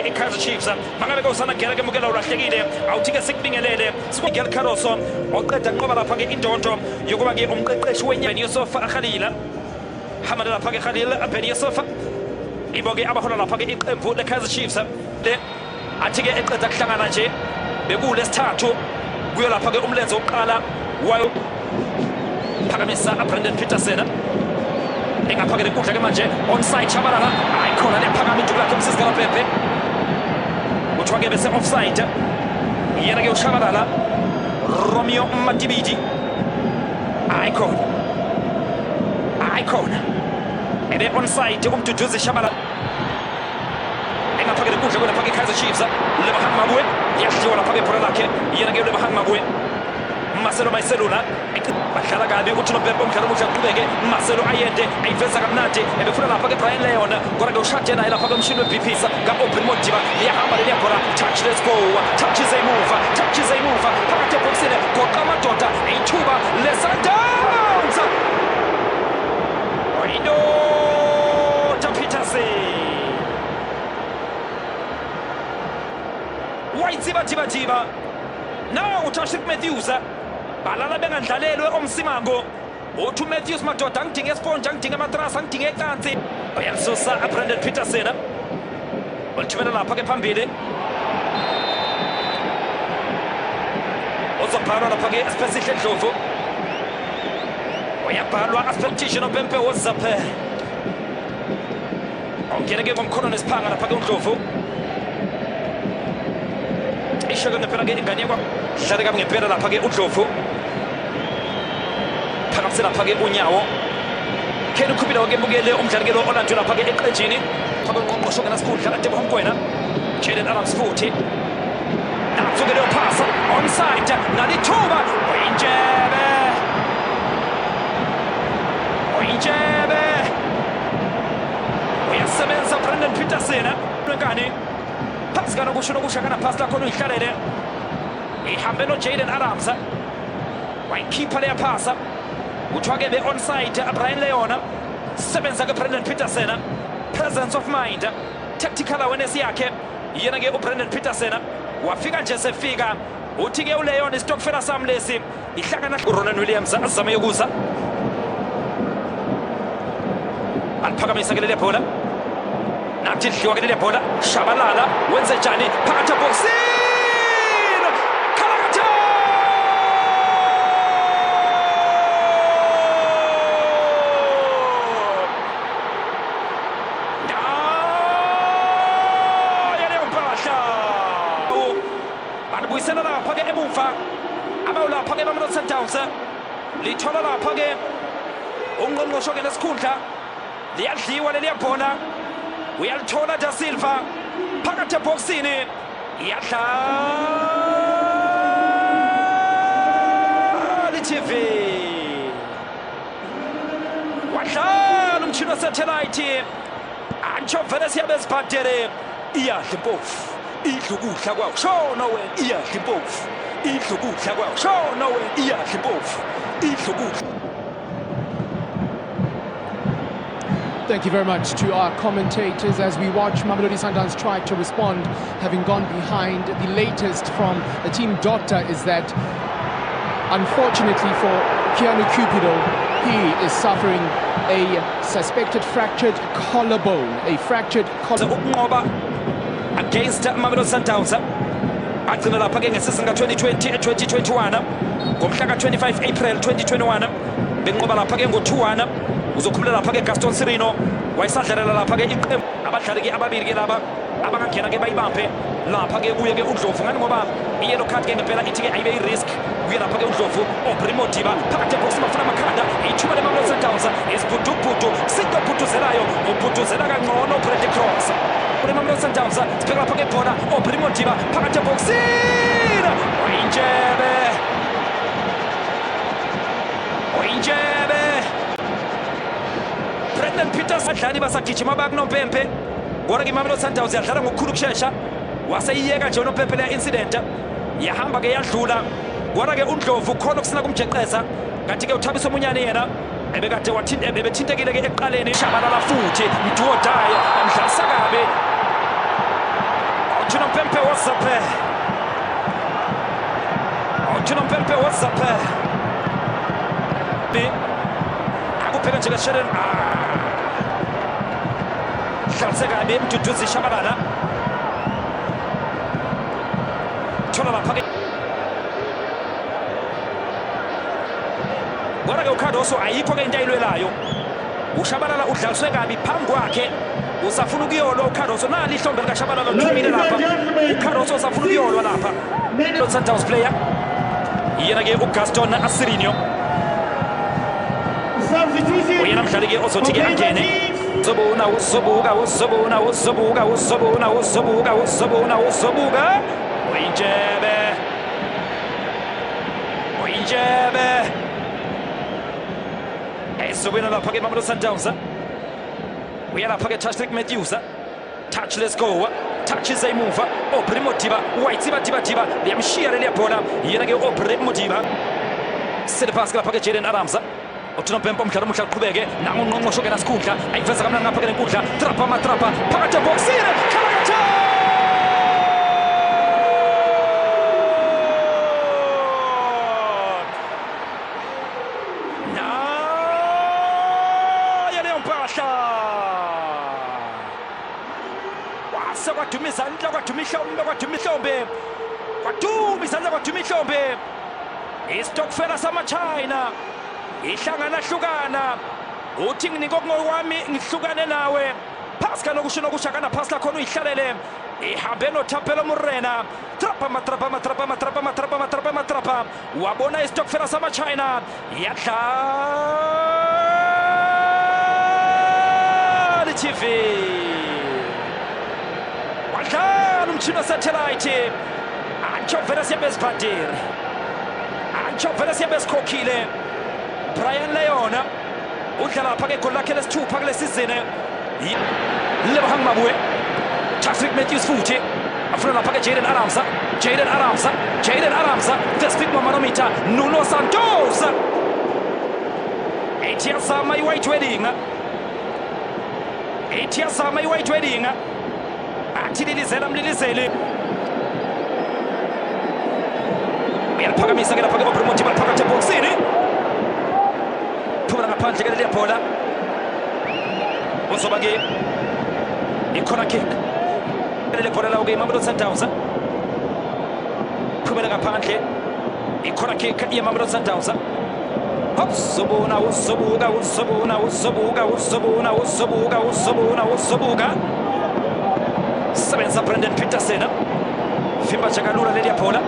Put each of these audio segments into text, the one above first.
iKaizer Chiefs mangabe usana gera ke mukela ulahlekile awuthike sikubingelele sikugel Caroso oqeda nqoba lapha ke indonto yokuba ke umqeqeshi wenyani Yusuf Khalila Hamad lapha ke Khalil Ben Yusuf iboke abahola lapha ke iqembu leKaizer Chiefs le athi ke eqeda kuhlangana nje bekulesithathu kuyo lapha ke umlenze oqala wayo phakamisa Brendan Peterson engaphakele kudla ke manje onside Chabalala ayikhona lephakama iduku lakhe umsisikala Pepe kuthiwa ke bese offside yena ke uShabalala Romeo Matibidi ayikhona ebe onside umduduzi Shabalala engaphakele kudla kwelapha ke Kaizer Chiefs Lebahang Mabue yadliwa lapha ke ibhola lakhe yena ke Lebahang Mabue Marcelo Maiselula bahlala kabi uthi noBhembe umdlalo omuhle aqhubeke Marcelo ayende ayiveza kamnandi ebefuna lapha ke Brian Leon kodwa ke ushade naye lapha komshini weBP kaOpen Modiba liyahamba leliyabhola touch let's go touch is a move phakathi eboxini goqa amadoda ithuba leSundowns oyindoda Peterson wayidziba now uTashik Matthews balala bengandlalelwe omsimango uthi Matthews madoda angidinge esponge angidinge amatrasa angidinge ecansi uyamsusa Brendan Peterson ulithumela lapha ke phambili uzobhalwa lapha ke Espesihle Ndlovu uyabhalwa expectation oBhembe wozaphe ongena ke ngomkhono nesiphanga lapha ke uNdlovu isho ke ngempela ke ingane yakwa dlale kabi ngempela lapha ke uNdlovu phakamise lapha ke unyawo Ken ukhubila ke mbukele umdlali ke lo olandwe lapha ke eqenjini phakathi konqosho ke nasikudla kade bohamkwena Jaden Adams futhi nazo ke lo pass onside nalithuba oyinjebe uyasebenza Brendan Peterson ngane pass kana kusho nokusha kana pass lakho uyihlalele ihambe no Jaden Adams wayikhipha leya phasa kuthiwa ke be-onside Brian Leon sebenza ke Brendan Peterson presence of mind tactical awareness yakhe yena ke uBrendan Peterson wafika nje sefika uthi ke uLeon isitokfela sami lesi ihlangana uRonan Williams azame yokuza aliphakamisa ke leli bhola nathi dliwa ke leli bhola Shabalala wenze njani phakathi eboxini buyisela lapha ke emuva abawulapha ke Mamelodi Sundowns lithola lapha ke ungqongqosho ke nesikhundla liyadliwa leli bhola uyalithola Da Silva phakathi eboxini yadlala TV wadlala umtshini wasatellite antsho vele siyabe sibhadele iyadla impofu idlukudla kwawo shona wena iyadla impofu idlukudla kwawo shona wena iyadla impofu idlukudla. Thank you very much to our commentators as we watch Mamelodi Sundowns try to respond, having gone behind. The latest from the team doctor is that, unfortunately for Keanu Cupido, he is suffering a suspected fractured collarbone. Against Mamelodi Sundowns agcina lapha ke ngesizini ka-2020-2021 ngomhla ka-25 April 2021 benqoba lapha ke ngo-2-1 uzokhulula lapha ke Gaston Sirino wayesadlalela lapha ke iqembu abadlali ke ababili ke laba abangangena ke bayibambe lapha ke kuye ke uNdlovu ngani ngoba i-yellow card ke ngempela ithi ke ayibe i-risk kuye lapha ke uNdlovu Aubrey Modiba phakathi eboxini bafuna amakhanda ithuba leMamelodi Sundowns isibhudubhudu sitobhuduzelayo ubhuduzela kangcono uBradley Cross Mamelodi Sundowns sibheka lapha ke ibhola Aubrey Modiba phakathi eboxini oyinjebe Brendan Peterson adlali basagijima bakunoMpempe kodwa ke Mamelodi Sundowns yadlala ngokukhulu kushesha waseyiyeka nje unoMpempe le incident yahamba ke yadlula kodwa ke uNdlovu khona ukusina kumjeqeza kanti ke uThabiso Munyane yena ebekade ebethintekile ke ekuqaleni Shabalala futhi mduodaya amdlalisa kabe Ochunompempe Wozape. Ochunompempe Wozape. Akupeka nje Sharon. Hlalseka bemduduzi Shabalala. Thola lapha. Kodwa-ke uCardoso ayikho-ke into ayilwelayo. UShabalala udlaliswe kabi phambi kwakhe. Usafuna ukuyolwa uCardoso. Nali ihlombe likaShabalala liphumile lapha. uCardoso usafuna ukuyolwa lapha. Sundowns player. Yena-ke uGaston Asirino. Uyena mdlali-ke ozothi-ke angene. Uzobuka. Oyinjebe. Esubina lapha-ke Mamelodi Sundowns. Uyalapha-ke Touchstick Matthews. Touch, let's go. Touch is emuva. Aubrey Modiba. Wayitsiba liyamshiya leliya bhola. Yena-ke Aubrey Modiba. Sele phansi lapha-ke Jayden Adams. Ochunompempe umdlalo omuhle uqhubeke. Nangu ungqongqosho-ke naSikhundla. Ayiveza kamnandi ngapha-ke nenkundla. Trapa phakathi ebhokisini. Khalakatha! Kwaduma izandla, kwaduma ihlombe. Isitokfela sama-China ihlangana-hlukana. Uthi nginike okungokwami ngihlukane nawe. Phasi kanokusho nokushakana phasi lakhona uyihlalele. Ihambe noThapelo Morena. Trapa. Wabona isitokfela sama-China. Yadlala TV. Wadlala umtshini satellite. Antsho vele siyabe sibhadiri. Antsho vele siyabe sikhokhile. Brian Leona udlala lapha ke igoli lakhe lesithupha kule season. Lebohang Mabue. Touchstick Matthews futhi. Afuna lapha ke Jayden Adams. The speed manometer. Nuno Santos. Etiasama iwhite wedding. Athililizela mlilizeli. Uyaliphakamisa-ke lapha-ke Aubrey Modiba phakathi ebhokisini. Phumela ngaphandle-ke leliya bhola. Uzoba-ke i-corner kick. Leli bhola lawo-ke iMamelodi Sundowns. Phumela ngaphandle i-corner kick yeMamelodi Sundowns. Uzobuka. Sebenza Brendan Petersen. Fimba chakalula leliya bhola.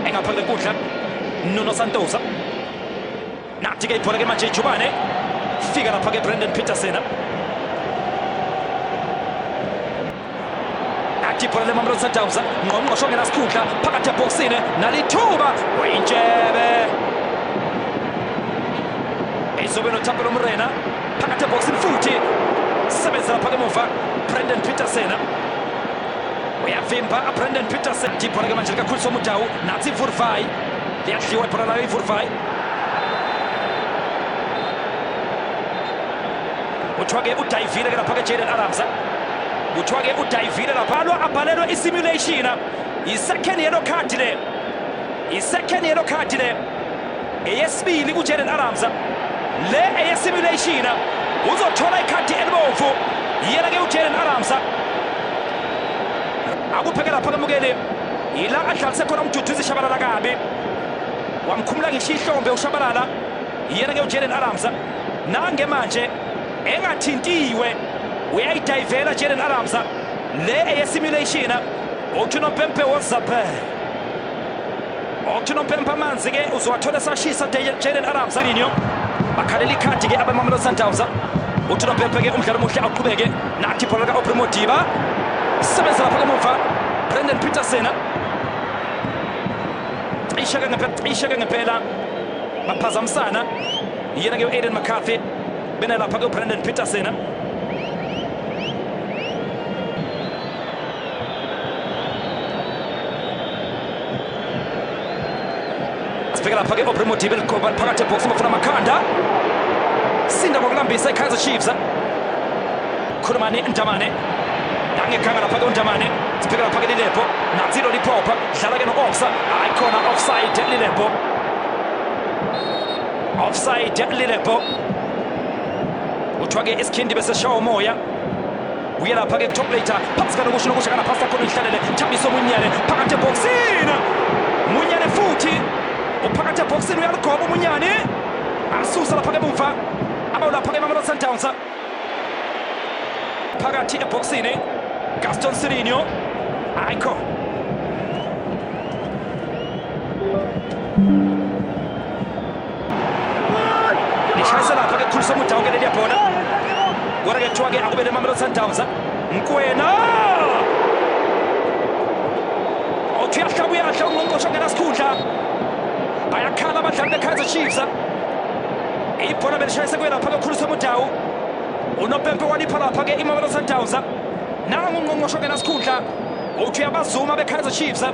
Engapha kwenkundla Nuno Santos. Nathi-ke ibhola-ke manje ijubane. Fika lapha-ke Brendan Petersen. Nathi ibhola leMamelodi Sundowns. Ngqongqosho ongenasikhundla phakathi ebhokisini. Nalithuba Oyinjebe. Ezobe noThapelo Morena phakathi ebhokisini futhi. Sebenza lapha emuva Brendan Petersen. Uyavimba Brendan Petersen. Ibhola-ke manje likakhuliswa uMudau. Nathi iVurvai. Liyadliwa ibhola layo iVurvai. Kuthiwa-ke udayivile-ke lapha-ke Jayden Adams. Kuthiwa-ke udayivile lapha. Abhalelwe isimulation. I-second yellow card le. Eyesibili kuJayden Adams. Le eyesimulation. Uzothola ikhadi elibomvu. Yena-ke uJayden Adams. Akupheke lapha kemukele. Ila adlalise khona umduduzi Shabalala kabi. Wamkhumula ngisho ihlombe uShabalala. Yena-ke uJayden Adams. Nange manje engathintiwe. Uyayidayivela Jayden Adams. Le eyesimulation. Ochunompempe Wozape. Ochunompempe amanzi-ke uzowathola esashisa Jayden Adams. Bakhalela ikhadi-ke abeMamelodi Sundowns. Ochunompempe-ke umdlalo omuhle aqhubeke. Nathi ibhola lika-Aubrey Modiba. Sebenza lapha emuva Brendan Petersen. Isheke ngempela baphazamisana. Yena-ke u-Aiden McCarthy bena lapha ku-Brendan Petersen. Sibheka lapha-ke Aubrey Modiba phakathi ebhokisini bafuna amakhanda. Sinda ngokulambisa iKaizer Chiefs. Khurumani Ndamane nangekhanga lapha kuNdamane sipheka lapha Lilepo Nazilo Lipopa dlala ke no-Opsa hayi khona offside Lilepo offside Lilepo uthiwa ke isikhindi bese shawa umoya uye lapha ke top later phakathi kokusho nokusho kana phasa khona ihlalele Thabiso Munyane phakathi eboxini Munyane futhi uphakathi eboxini uyaligoba Munyane asusa lapha ke emuva abawulapha ke Mamelodi Sundowns phakathi eboxini Gaston Sirino ayikho lishayisa lapha ke Khulisa Mudau ke leliya bhola kodwa ke kuthiwa ke akubele Mamelodi Sundowns Mkwena othi uyahla ungqongqoshe ngenasikhundla bayakhala abadlali beKaizer Chiefs ibhola belishayise kwelapha ke Khulisa Mudau uNopempe walipha lapha ke iMamelodi Sundowns nangu ungqongqoshe ngenasikhundla uthi uyabazuma beKaizer Chiefs